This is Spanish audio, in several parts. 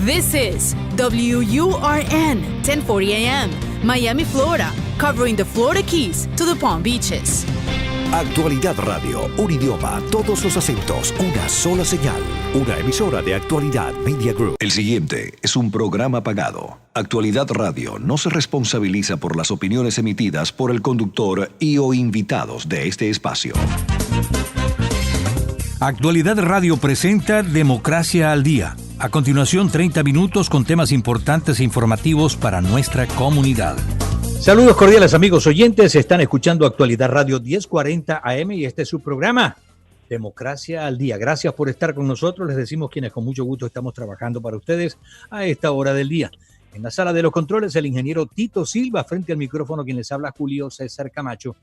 This is WURN 1040 AM, Miami, Florida, covering the Florida Keys to the Palm Beaches. Actualidad Radio, un idioma, todos los acentos, una sola señal. Una emisora de Actualidad Media Group. El siguiente es un programa pagado. Actualidad Radio no se responsabiliza por las opiniones emitidas por el conductor y o invitados de este espacio. Actualidad Radio presenta Democracia al Día. A continuación, 30 minutos con temas importantes e informativos para nuestra comunidad. Saludos cordiales, amigos oyentes. Están escuchando Actualidad Radio 1040 AM y este es su programa, Democracia al Día. Gracias por estar con nosotros. Les decimos quienes con mucho gusto estamos trabajando para ustedes a esta hora del día. En la sala de los controles, el ingeniero Tito Silva, frente al micrófono quien les habla, Julio César Camacho.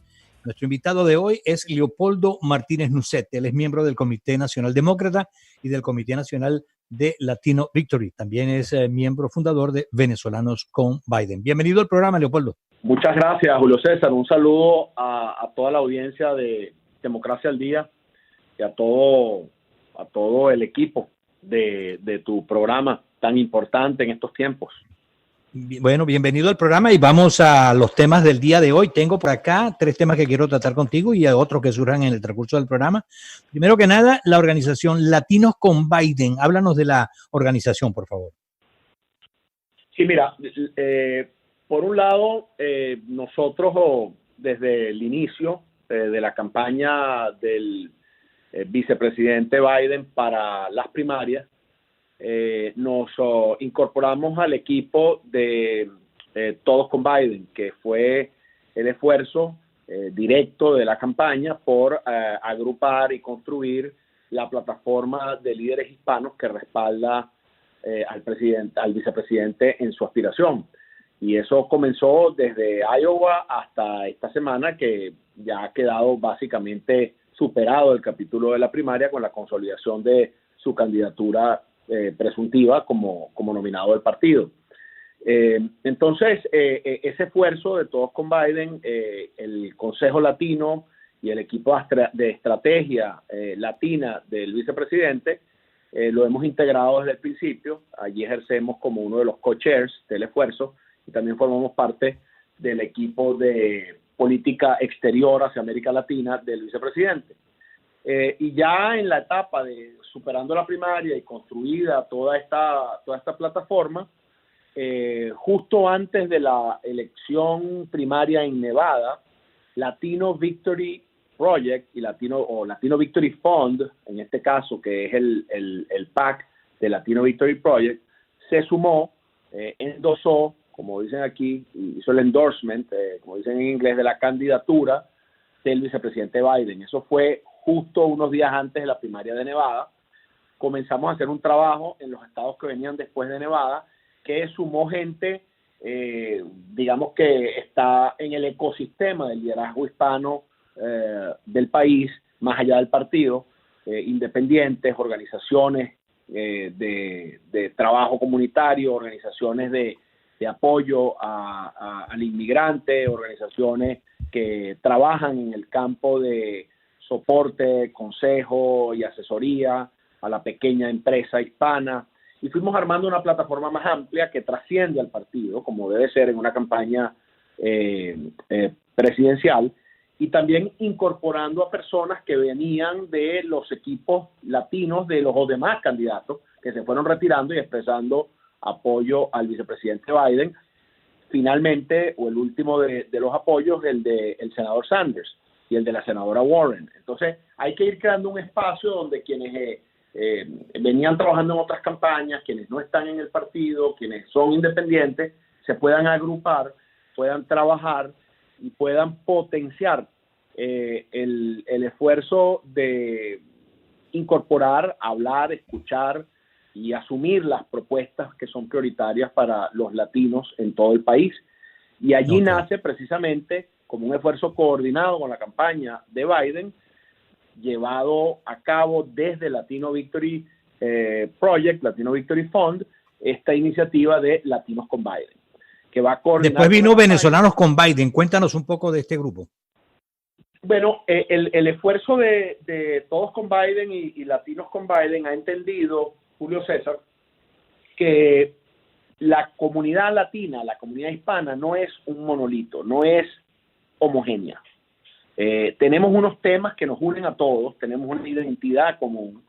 Nuestro invitado de hoy es Leopoldo Martínez Nuset. Él es miembro del Comité Nacional Demócrata y del Comité Nacional de Latino Victory. También es miembro fundador de Venezolanos con Biden. Bienvenido al programa, Leopoldo. Muchas gracias, Julio César. Un saludo a toda la audiencia de Democracia al Día y a todo el equipo de tu programa tan importante en estos tiempos. Bueno, bienvenido al programa y vamos a los temas del día de hoy. Tengo por acá 3 temas que quiero tratar contigo y a otros que surjan en el transcurso del programa. Primero que nada, la organización Latinos con Biden. Háblanos de la organización, por favor. Sí, mira, por un lado, nosotros desde el inicio de la campaña del vicepresidente Biden para las primarias, nos incorporamos al equipo de Todos con Biden, que fue el esfuerzo directo de la campaña por agrupar y construir la plataforma de líderes hispanos que respalda al vicepresidente en su aspiración. Y eso comenzó desde Iowa hasta esta semana, que ya ha quedado básicamente superado el capítulo de la primaria con la consolidación de su candidatura presuntiva como nominado del partido. Entonces, ese esfuerzo de Todos con Biden, el Consejo Latino y el equipo de estrategia latina del vicepresidente, lo hemos integrado desde el principio. Allí ejercemos como uno de los co-chairs del esfuerzo y también formamos parte del equipo de política exterior hacia América Latina del vicepresidente. Y ya en la etapa de superando la primaria y construida toda esta plataforma, justo antes de la elección primaria en Nevada, Latino Victory Project y Latino Victory Fund, en este caso, que es el PAC de Latino Victory Project, se sumó, endosó, como dicen aquí, hizo el endorsement, como dicen en inglés, de la candidatura del vicepresidente Biden. Eso fue justo unos días antes de la primaria de Nevada. Comenzamos a hacer un trabajo en los estados que venían después de Nevada, que sumó gente, digamos que está en el ecosistema del liderazgo hispano del país, más allá del partido, independientes, organizaciones de trabajo comunitario, organizaciones de apoyo al inmigrante, organizaciones que trabajan en el campo de soporte, consejo y asesoría a la pequeña empresa hispana, y fuimos armando una plataforma más amplia que trasciende al partido, como debe ser en una campaña presidencial, y también incorporando a personas que venían de los equipos latinos de los demás candidatos que se fueron retirando y expresando apoyo al vicepresidente Biden. Finalmente, o el último de los apoyos, el del senador Sanders y el de la senadora Warren. Entonces, hay que ir creando un espacio donde quienes venían trabajando en otras campañas, quienes no están en el partido, quienes son independientes, se puedan agrupar, puedan trabajar y puedan potenciar el esfuerzo de incorporar, hablar, escuchar y asumir las propuestas que son prioritarias para los latinos en todo el país. Y allí nace precisamente como un esfuerzo coordinado con la campaña de Biden, llevado a cabo desde Latino Victory Project, Latino Victory Fund, esta iniciativa de Latinos con Biden, que va a coordinar. Después vino Venezolanos con Biden. Cuéntanos un poco de este grupo. Bueno, el esfuerzo de Todos con Biden y Latinos con Biden ha entendido, Julio César, que la comunidad latina, la comunidad hispana, no es un monolito, no es homogénea. Tenemos unos temas que nos unen a todos, tenemos una identidad común,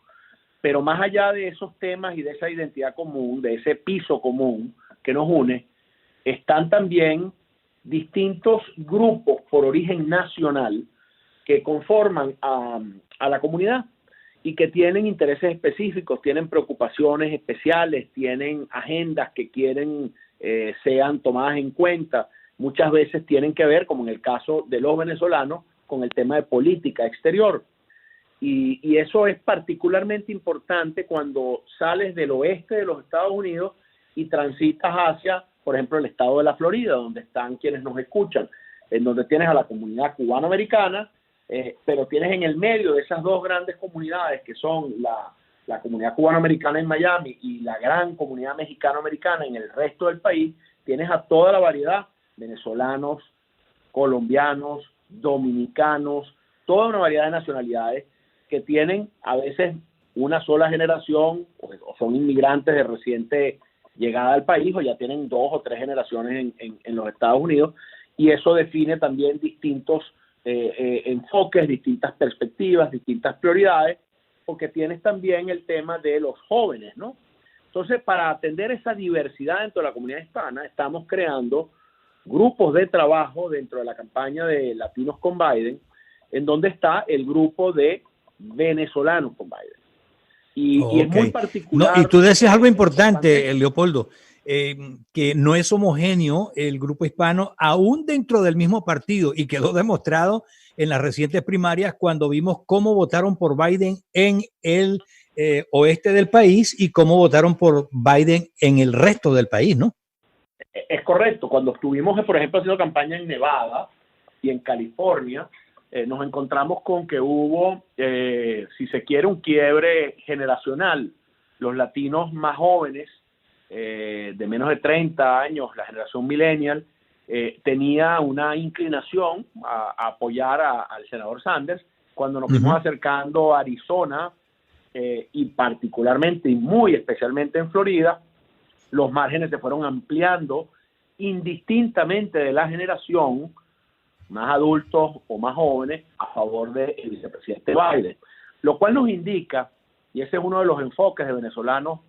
pero más allá de esos temas y de esa identidad común, de ese piso común que nos une, están también distintos grupos por origen nacional que conforman a la comunidad y que tienen intereses específicos, tienen preocupaciones especiales, tienen agendas que quieren sean tomadas en cuenta. Muchas veces tienen que ver, como en el caso de los venezolanos, con el tema de política exterior. Y eso es particularmente importante cuando sales del oeste de los Estados Unidos y transitas hacia, por ejemplo, el estado de la Florida, donde están quienes nos escuchan, en donde tienes a la comunidad cubano-americana, pero tienes en el medio de esas dos grandes comunidades, que son la comunidad cubano-americana en Miami y la gran comunidad mexicano-americana en el resto del país, tienes a toda la variedad, venezolanos, colombianos, dominicanos, toda una variedad de nacionalidades que tienen a veces una sola generación o son inmigrantes de reciente llegada al país o ya tienen 2 o 3 generaciones en los Estados Unidos, y eso define también distintos enfoques, distintas perspectivas, distintas prioridades, porque tienes también el tema de los jóvenes, ¿no? Entonces, para atender esa diversidad dentro de la comunidad hispana, estamos creando grupos de trabajo dentro de la campaña de Latinos con Biden, en donde está el grupo de venezolanos con Biden. Y es muy particular. No, y tú decías algo importante, Leopoldo, que no es homogéneo el grupo hispano, aún dentro del mismo partido, y quedó demostrado en las recientes primarias cuando vimos cómo votaron por Biden en el oeste del país y cómo votaron por Biden en el resto del país, ¿no? Es correcto. Cuando estuvimos, por ejemplo, haciendo campaña en Nevada y en California, nos encontramos con que hubo, si se quiere, un quiebre generacional. Los latinos más jóvenes, de menos de 30 años, la generación millennial, tenía una inclinación a apoyar al senador Sanders. Cuando nos fuimos acercando a Arizona, y particularmente y muy especialmente en Florida, los márgenes se fueron ampliando indistintamente de la generación, más adultos o más jóvenes, a favor del vicepresidente Biden. Lo cual nos indica, y ese es uno de los enfoques de venezolanos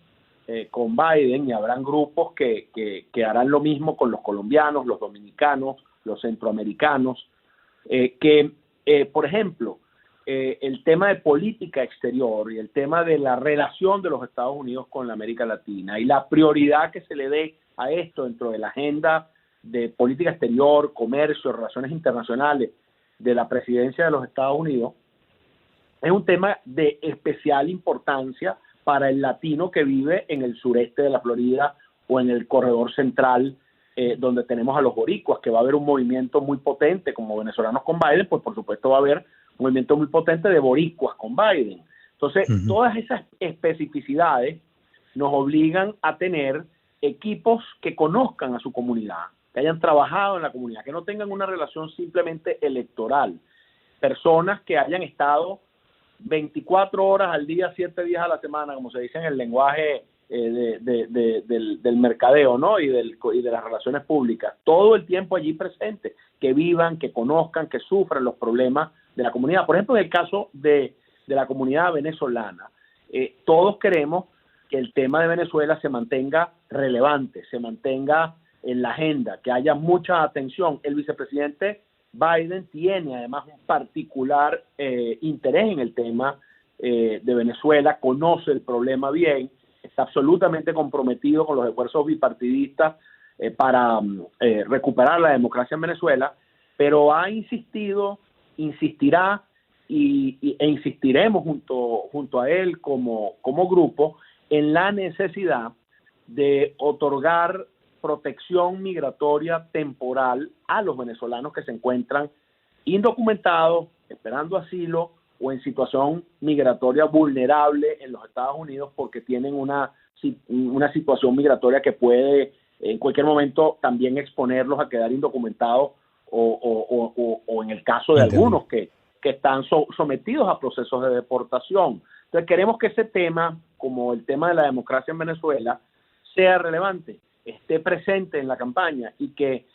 con Biden, y habrán grupos que harán lo mismo con los colombianos, los dominicanos, los centroamericanos, por ejemplo, el tema de política exterior y el tema de la relación de los Estados Unidos con la América Latina y la prioridad que se le dé a esto dentro de la agenda de política exterior, comercio, relaciones internacionales de la presidencia de los Estados Unidos, es un tema de especial importancia para el latino que vive en el sureste de la Florida o en el corredor central, donde tenemos a los boricuas, que va a haber un movimiento muy potente como venezolanos con Biden, pues por supuesto va a haber un movimiento muy potente de boricuas con Biden. Entonces, todas esas especificidades nos obligan a tener equipos que conozcan a su comunidad, que hayan trabajado en la comunidad, que no tengan una relación simplemente electoral, personas que hayan estado 24 horas al día, 7 días a la semana, como se dice en el lenguaje del mercadeo, ¿no? y de las relaciones públicas, todo el tiempo allí presentes, que vivan, que conozcan, que sufran los problemas de la comunidad. Por ejemplo, en el caso de la comunidad venezolana, todos queremos que el tema de Venezuela se mantenga relevante, se mantenga en la agenda, que haya mucha atención. El vicepresidente Biden tiene además un particular interés en el tema de Venezuela, conoce el problema bien, está absolutamente comprometido con los esfuerzos bipartidistas para recuperar la democracia en Venezuela, pero ha insistido, insistirá e insistiremos junto a él como grupo en la necesidad de otorgar protección migratoria temporal a los venezolanos que se encuentran indocumentados, esperando asilo o en situación migratoria vulnerable en los Estados Unidos porque tienen una situación migratoria que puede en cualquier momento también exponerlos a quedar indocumentados o en el caso de algunos que están sometidos a procesos de deportación. Entonces queremos que ese tema, como el tema de la democracia en Venezuela, sea relevante, esté presente en la campaña y que,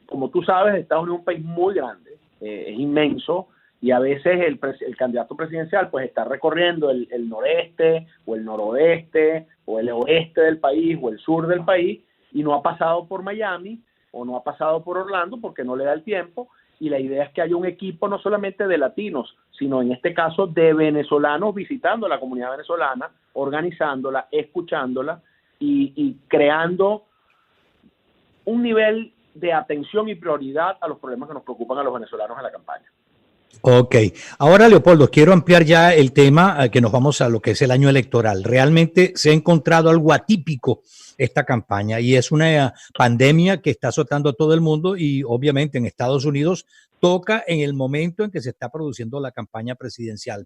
como tú sabes, Estados Unidos es un país muy grande, es inmenso, y a veces el candidato presidencial pues está recorriendo el noreste o el noroeste o el oeste del país o el sur del país y no ha pasado por Miami o no ha pasado por Orlando porque no le da el tiempo, y la idea es que haya un equipo no solamente de latinos, sino en este caso de venezolanos visitando la comunidad venezolana, organizándola, escuchándola y creando un nivel de atención y prioridad a los problemas que nos preocupan a los venezolanos en la campaña. Ok, ahora Leopoldo, quiero ampliar ya el tema, que nos vamos a lo que es el año electoral. Realmente se ha encontrado algo atípico esta campaña y es una pandemia que está azotando a todo el mundo y obviamente en Estados Unidos toca en el momento en que se está produciendo la campaña presidencial.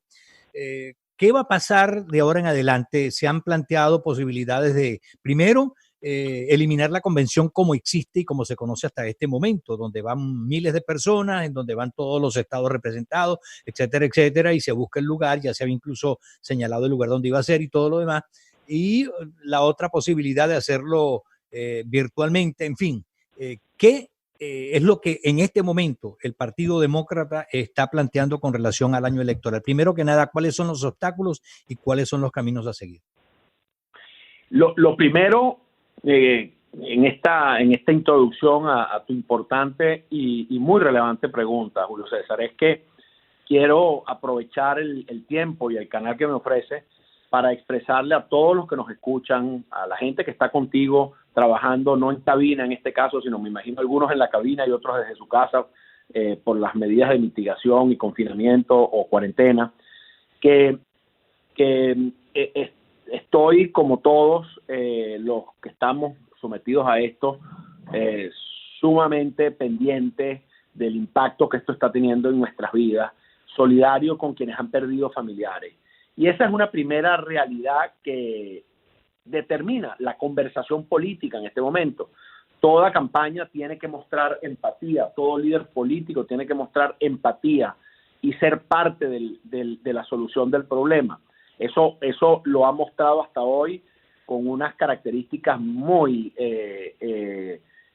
¿Qué va a pasar de ahora en adelante? ¿Se han planteado posibilidades de, primero, eliminar la convención como existe y como se conoce hasta este momento, donde van miles de personas, en donde van todos los estados representados, etcétera, etcétera, y se busca el lugar, ya se había incluso señalado el lugar donde iba a ser y todo lo demás, y la otra posibilidad de hacerlo virtualmente, en fin, ¿qué es lo que en este momento el Partido Demócrata está planteando con relación al año electoral? Primero que nada, ¿cuáles son los obstáculos y cuáles son los caminos a seguir? Lo primero, en esta introducción a tu importante y muy relevante pregunta, Julio César, es que quiero aprovechar el tiempo y el canal que me ofrece para expresarle a todos los que nos escuchan, a la gente que está contigo trabajando, no en cabina en este caso, sino me imagino algunos en la cabina y otros desde su casa, por las medidas de mitigación y confinamiento o cuarentena, que estoy, como todos los que estamos sometidos a esto, sumamente pendiente del impacto que esto está teniendo en nuestras vidas, solidario con quienes han perdido familiares. Y esa es una primera realidad que determina la conversación política en este momento. Toda campaña tiene que mostrar empatía, todo líder político tiene que mostrar empatía y ser parte de la solución del problema. Eso lo ha mostrado hasta hoy con unas características muy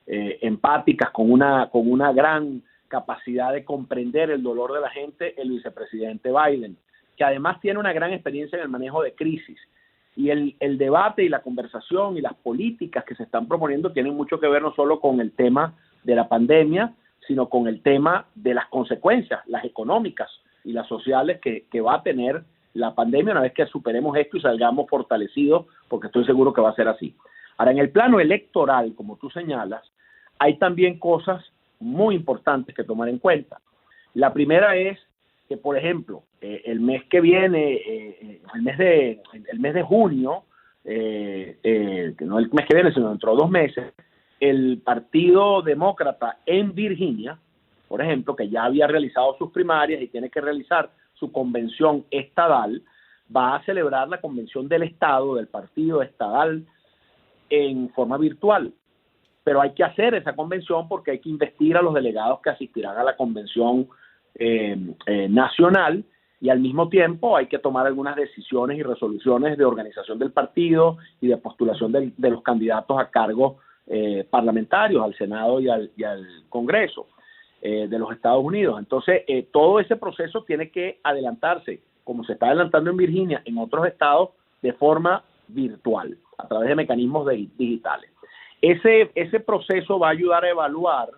empáticas, con una gran capacidad de comprender el dolor de la gente, el vicepresidente Biden, que además tiene una gran experiencia en el manejo de crisis. Y el debate y la conversación y las políticas que se están proponiendo tienen mucho que ver no solo con el tema de la pandemia, sino con el tema de las consecuencias, las económicas y las sociales que va a tener la pandemia una vez que superemos esto y salgamos fortalecidos, porque estoy seguro que va a ser así. Ahora, en el plano electoral, como tú señalas, hay también cosas muy importantes que tomar en cuenta. La primera es que, por ejemplo, el mes que viene, el mes de junio, que no el mes que viene, sino dentro de 2 meses, el Partido Demócrata en Virginia, por ejemplo, que ya había realizado sus primarias y tiene que realizar su convención estadal, va a celebrar la convención del estado, del partido estadal, en forma virtual. Pero hay que hacer esa convención porque hay que investir a los delegados que asistirán a la convención nacional, y al mismo tiempo hay que tomar algunas decisiones y resoluciones de organización del partido y de postulación de los candidatos a cargos parlamentarios, al Senado y al Congreso de los Estados Unidos. Entonces, todo ese proceso tiene que adelantarse, como se está adelantando en Virginia, en otros estados, de forma virtual, a través de mecanismos digitales. Ese proceso va a ayudar a evaluar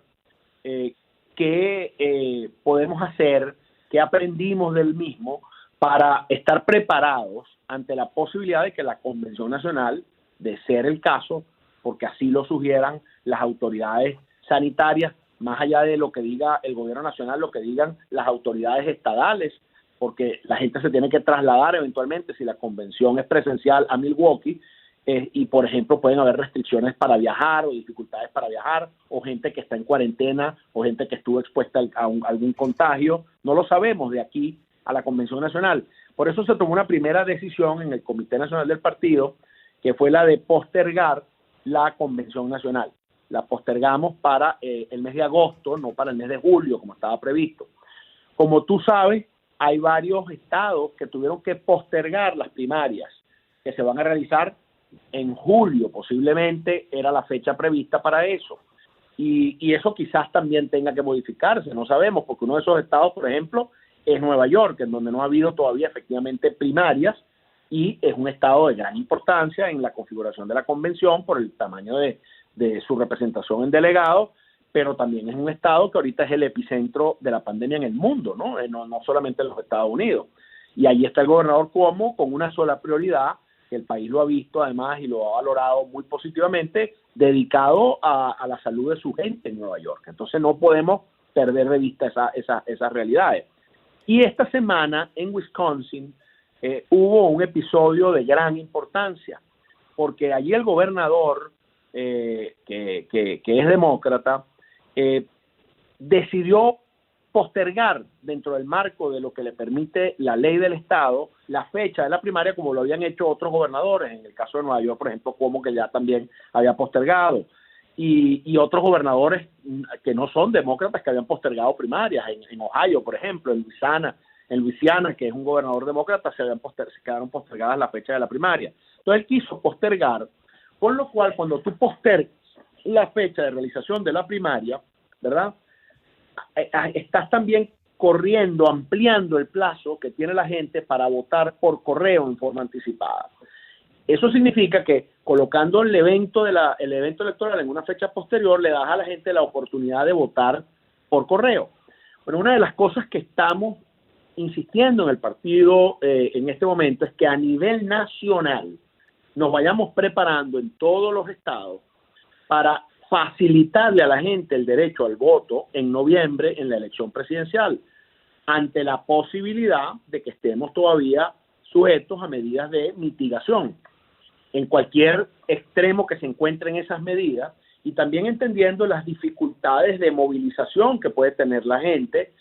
qué podemos hacer, qué aprendimos del mismo, para estar preparados ante la posibilidad de que la Convención Nacional, de ser el caso, porque así lo sugieran las autoridades sanitarias, más allá de lo que diga el gobierno nacional, lo que digan las autoridades estadales, porque la gente se tiene que trasladar eventualmente, si la convención es presencial, a Milwaukee, y por ejemplo pueden haber restricciones para viajar o dificultades para viajar, o gente que está en cuarentena, o gente que estuvo expuesta a algún contagio. No lo sabemos de aquí a la Convención Nacional. Por eso se tomó una primera decisión en el Comité Nacional del Partido, que fue la de postergar la Convención Nacional. La postergamos para el mes de agosto, no para el mes de julio, como estaba previsto. Como tú sabes, hay varios estados que tuvieron que postergar las primarias que se van a realizar en julio posiblemente era la fecha prevista para eso. Y eso quizás también tenga que modificarse, no sabemos, porque uno de esos estados, por ejemplo, es Nueva York, en donde no ha habido todavía efectivamente primarias, y es un estado de gran importancia en la configuración de la convención por el tamaño de su representación en delegados, pero también es un estado que ahorita es el epicentro de la pandemia en el mundo, ¿no? No solamente en los Estados Unidos. Y ahí está el gobernador Cuomo con una sola prioridad, que el país lo ha visto además y lo ha valorado muy positivamente, dedicado a la salud de su gente en Nueva York. Entonces no podemos perder de vista esas realidades. Y esta semana en Wisconsin hubo un episodio de gran importancia, porque allí el gobernador, que es demócrata, decidió postergar dentro del marco de lo que le permite la ley del Estado la fecha de la primaria, como lo habían hecho otros gobernadores, en el caso de Nueva York, por ejemplo, como que ya también había postergado, y otros gobernadores que no son demócratas que habían postergado primarias, en Ohio, por ejemplo, en Luisiana, que es un gobernador demócrata, se quedaron postergadas la fecha de la primaria. Entonces él quiso postergar, con lo cual cuando tú postergas la fecha de realización de la primaria, ¿verdad?, estás también corriendo, ampliando el plazo que tiene la gente para votar por correo en forma anticipada. Eso significa que colocando el evento electoral en una fecha posterior, le das a la gente la oportunidad de votar por correo. Bueno, una de las cosas que estamos insistiendo en el partido en este momento es que a nivel nacional nos vayamos preparando en todos los estados para facilitarle a la gente el derecho al voto en noviembre en la elección presidencial, ante la posibilidad de que estemos todavía sujetos a medidas de mitigación en cualquier extremo que se encuentren esas medidas, y también entendiendo las dificultades de movilización que puede tener la gente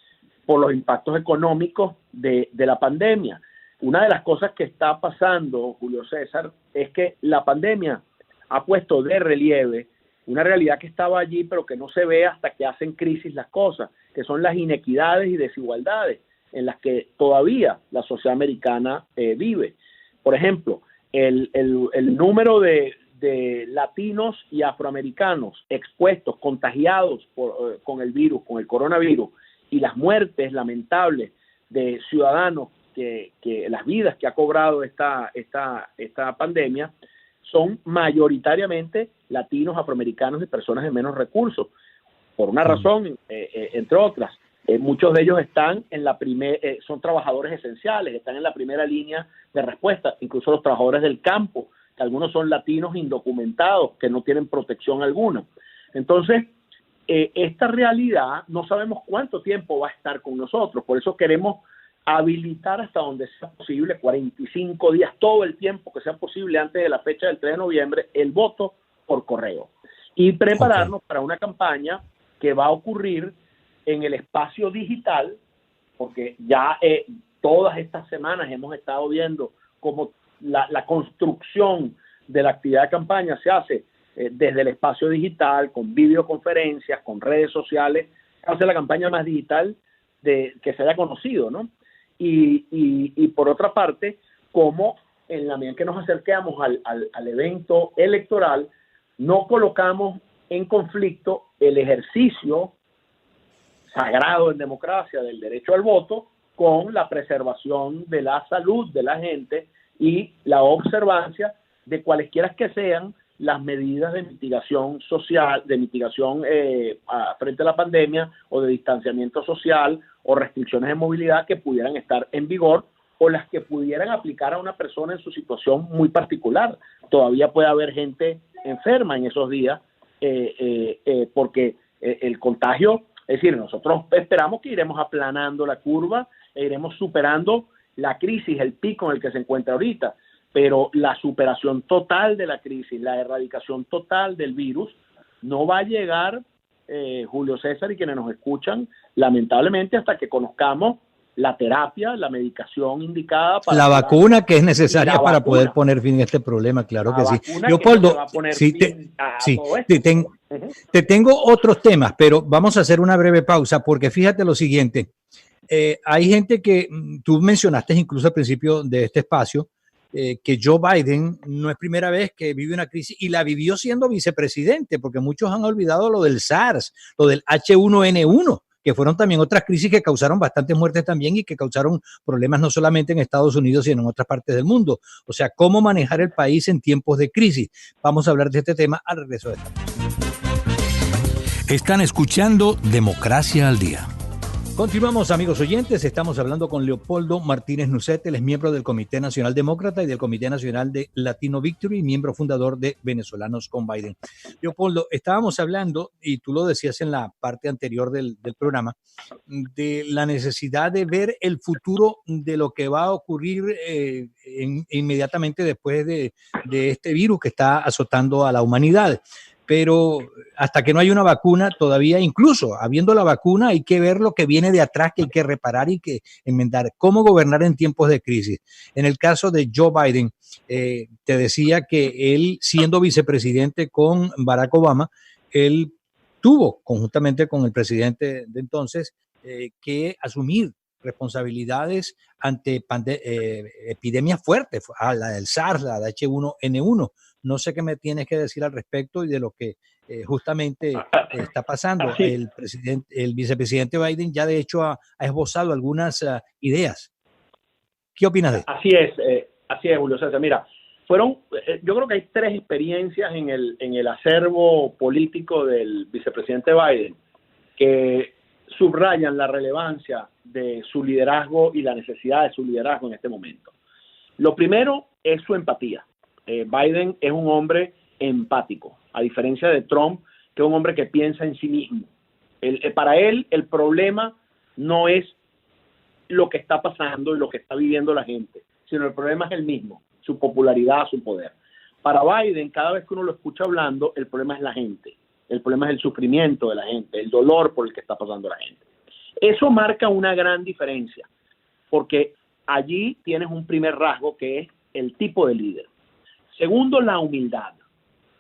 por los impactos económicos de la pandemia. Una de las cosas que está pasando, Julio César, es que la pandemia ha puesto de relieve una realidad que estaba allí, pero que no se ve hasta que hacen crisis las cosas, que son las inequidades y desigualdades en las que todavía la sociedad americana vive. Por ejemplo, el número de latinos y afroamericanos expuestos, contagiados con el virus, con el coronavirus, y las muertes lamentables de ciudadanos, que las vidas que ha cobrado esta pandemia, son mayoritariamente latinos, afroamericanos y personas de menos recursos, por una razón, entre otras. Muchos de ellos están en son trabajadores esenciales, están en la primera línea de respuesta, incluso los trabajadores del campo, que algunos son latinos indocumentados, que no tienen protección alguna. Entonces, esta realidad no sabemos cuánto tiempo va a estar con nosotros, por eso queremos habilitar hasta donde sea posible, 45 días, todo el tiempo que sea posible antes de la fecha del 3 de noviembre, el voto por correo. Y prepararnos para una campaña que va a ocurrir en el espacio digital, porque ya todas estas semanas hemos estado viendo cómo la construcción de la actividad de campaña se hace desde el espacio digital, con videoconferencias, con redes sociales. Hace la campaña más digital que se haya conocido, ¿no? Y por otra parte, como en la medida en que nos acercamos al evento electoral, no colocamos en conflicto el ejercicio sagrado en democracia del derecho al voto con la preservación de la salud de la gente y la observancia de cualesquiera que sean las medidas de mitigación social, de mitigación frente a la pandemia, o de distanciamiento social, o restricciones de movilidad que pudieran estar en vigor, o las que pudieran aplicar a una persona en su situación muy particular. Todavía puede haber gente enferma en esos días, porque el contagio, es decir, nosotros esperamos que iremos aplanando la curva e iremos superando la crisis, el pico en el que se encuentra ahorita, pero la superación total de la crisis, la erradicación total del virus, no va a llegar, Julio César y quienes nos escuchan, lamentablemente, hasta que conozcamos la terapia, la medicación indicada para la vacuna que es necesaria para poder poner fin a este problema, claro que sí. Leopoldo, te tengo otros temas, pero vamos a hacer una breve pausa, porque fíjate lo siguiente, hay gente que tú mencionaste incluso al principio de este espacio, que Joe Biden no es primera vez que vive una crisis y la vivió siendo vicepresidente, porque muchos han olvidado lo del SARS, lo del H1N1, que fueron también otras crisis que causaron bastantes muertes también y que causaron problemas no solamente en Estados Unidos, sino en otras partes del mundo. O sea, cómo manejar el país en tiempos de crisis. Vamos a hablar de este tema al regreso de esta. Están escuchando Democracia al Día. Continuamos, amigos oyentes. Estamos hablando con Leopoldo Martínez Nucet. Él es miembro del Comité Nacional Demócrata y del Comité Nacional de Latino Victory, miembro fundador de Venezolanos con Biden. Leopoldo, estábamos hablando, y tú lo decías en la parte anterior del programa, de la necesidad de ver el futuro de lo que va a ocurrir inmediatamente después de este virus que está azotando a la humanidad. Pero hasta que no hay una vacuna, todavía, incluso habiendo la vacuna, hay que ver lo que viene de atrás, que hay que reparar y que enmendar. ¿Cómo gobernar en tiempos de crisis? En el caso de Joe Biden, te decía que él, siendo vicepresidente con Barack Obama, él tuvo, conjuntamente con el presidente de entonces, que asumir responsabilidades ante epidemias fuertes, la del SARS, la de H1N1. No sé qué me tienes que decir al respecto y de lo que justamente está pasando. El vicepresidente Biden ya de hecho ha esbozado algunas ideas. ¿Qué opinas de esto? Así es, Julio César. Mira, yo creo que hay tres experiencias en el acervo político del vicepresidente Biden que subrayan la relevancia de su liderazgo y la necesidad de su liderazgo en este momento. Lo primero es su empatía. Biden es un hombre empático, a diferencia de Trump, que es un hombre que piensa en sí mismo. Para él, el problema no es lo que está pasando y lo que está viviendo la gente, sino el problema es el mismo, su popularidad, su poder. Para Biden, cada vez que uno lo escucha hablando, el problema es la gente, el problema es el sufrimiento de la gente, el dolor por el que está pasando la gente. Eso marca una gran diferencia, porque allí tienes un primer rasgo que es el tipo de líder. Segundo, la humildad.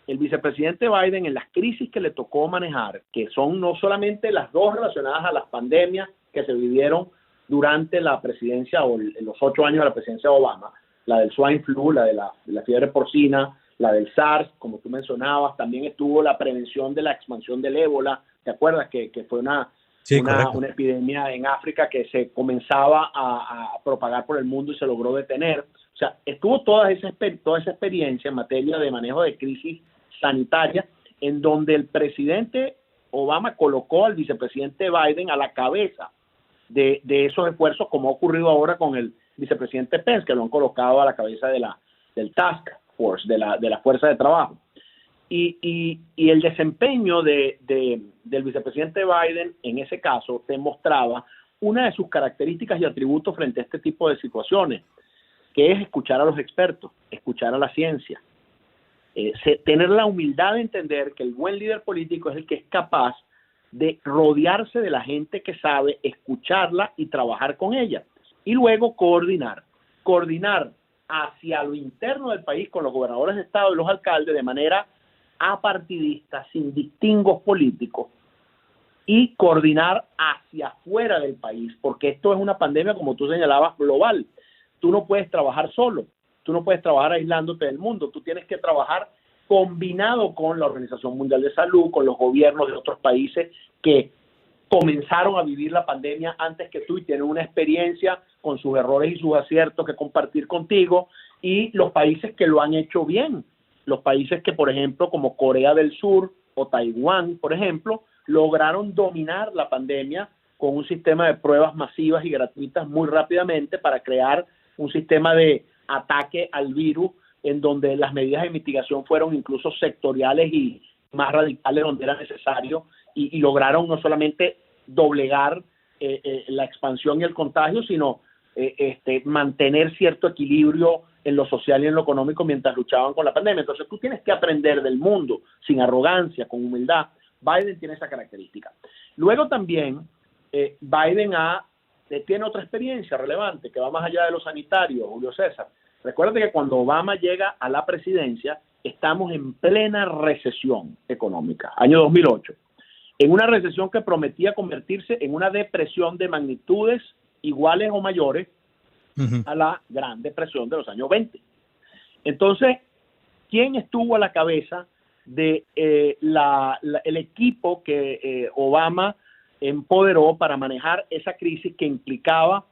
El vicepresidente Biden, en las crisis que le tocó manejar, que son no solamente las dos relacionadas a las pandemias que se vivieron durante la presidencia o los 8 años de la presidencia de Obama, la del swine flu, la de la fiebre porcina, la del SARS, como tú mencionabas, también estuvo la prevención de la expansión del ébola. ¿Te acuerdas que fue una epidemia en África que se comenzaba a propagar por el mundo y se logró detener? O sea, estuvo toda esa experiencia en materia de manejo de crisis sanitaria, en donde el presidente Obama colocó al vicepresidente Biden a la cabeza de esos esfuerzos, como ha ocurrido ahora con el vicepresidente Pence, que lo han colocado a la cabeza del Task Force, de la fuerza de trabajo. Y el desempeño del vicepresidente Biden en ese caso demostraba una de sus características y atributos frente a este tipo de situaciones, que es escuchar a los expertos, escuchar a la ciencia, tener la humildad de entender que el buen líder político es el que es capaz de rodearse de la gente que sabe, escucharla y trabajar con ella, y luego coordinar hacia lo interno del país con los gobernadores de estado y los alcaldes de manera apartidista, sin distingos políticos, y coordinar hacia afuera del país, porque esto es una pandemia, como tú señalabas, global. Tú no puedes trabajar solo, tú no puedes trabajar aislándote del mundo, tú tienes que trabajar combinado con la Organización Mundial de Salud, con los gobiernos de otros países que comenzaron a vivir la pandemia antes que tú y tienen una experiencia con sus errores y sus aciertos que compartir contigo, y los países que lo han hecho bien, los países que, por ejemplo, como Corea del Sur o Taiwán, por ejemplo, lograron dominar la pandemia con un sistema de pruebas masivas y gratuitas muy rápidamente para crear un sistema de ataque al virus en donde las medidas de mitigación fueron incluso sectoriales y más radicales donde era necesario, y lograron no solamente doblegar la expansión y el contagio, sino mantener cierto equilibrio en lo social y en lo económico mientras luchaban con la pandemia. Entonces tú tienes que aprender del mundo sin arrogancia, con humildad. Biden tiene esa característica. Luego también Biden tiene otra experiencia relevante que va más allá de lo sanitario, Julio César. Recuerda que cuando Obama llega a la presidencia, estamos en plena recesión económica, año 2008, en una recesión que prometía convertirse en una depresión de magnitudes iguales o mayores a la Gran Depresión de los años 20. Entonces, ¿quién estuvo a la cabeza de el equipo que Obama empoderó para manejar esa crisis que implicaba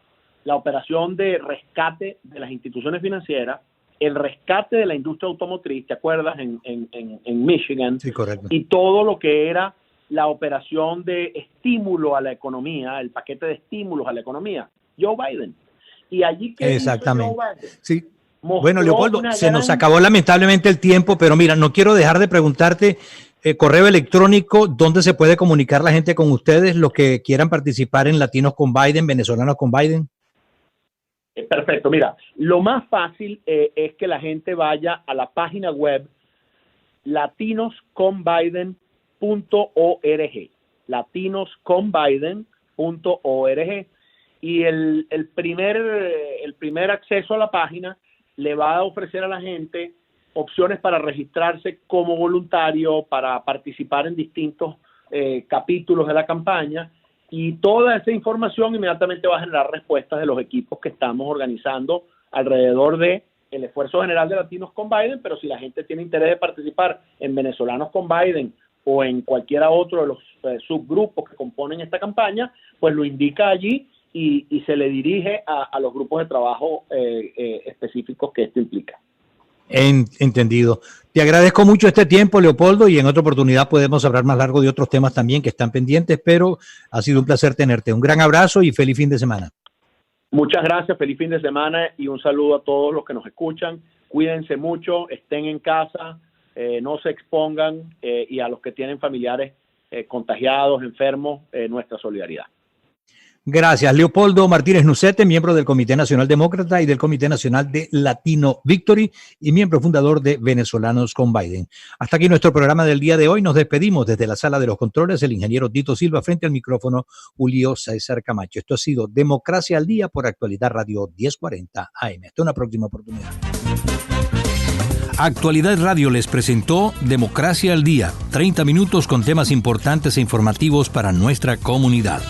la operación de rescate de las instituciones financieras, el rescate de la industria automotriz, ¿te acuerdas? En Michigan. Sí, correcto. Y todo lo que era la operación de estímulo a la economía, el paquete de estímulos a la economía, Joe Biden. Y allí que exactamente. Sí. Bueno, Leopoldo, se nos acabó lamentablemente el tiempo, pero mira, no quiero dejar de preguntarte, correo electrónico, ¿dónde se puede comunicar la gente con ustedes, los que quieran participar en Latinos con Biden, Venezolanos con Biden? Perfecto, mira, lo más fácil es que la gente vaya a la página web latinosconbiden.org, latinosconbiden.org, y el primer acceso a la página le va a ofrecer a la gente opciones para registrarse como voluntario, para participar en distintos capítulos de la campaña, y toda esa información inmediatamente va a generar respuestas de los equipos que estamos organizando alrededor de el esfuerzo general de Latinos con Biden. Pero si la gente tiene interés de participar en Venezolanos con Biden o en cualquiera otro de los subgrupos que componen esta campaña, pues lo indica allí y se le dirige a los grupos de trabajo específicos que esto implica. Entendido. Te agradezco mucho este tiempo, Leopoldo, y en otra oportunidad podemos hablar más largo de otros temas también que están pendientes, pero ha sido un placer tenerte. Un gran abrazo y feliz fin de semana. Muchas gracias, feliz fin de semana y un saludo a todos los que nos escuchan. Cuídense mucho, estén en casa, no se expongan, y a los que tienen familiares contagiados, enfermos, nuestra solidaridad. Gracias. Leopoldo Martínez Nucete, miembro del Comité Nacional Demócrata y del Comité Nacional de Latino Victory y miembro fundador de Venezolanos con Biden. Hasta aquí nuestro programa del día de hoy. Nos despedimos desde la sala de los controles, el ingeniero Tito Silva, frente al micrófono Julio César Camacho. Esto ha sido Democracia al Día por Actualidad Radio 1040 AM. Hasta una próxima oportunidad. Actualidad Radio les presentó Democracia al Día, 30 minutos con temas importantes e informativos para nuestra comunidad.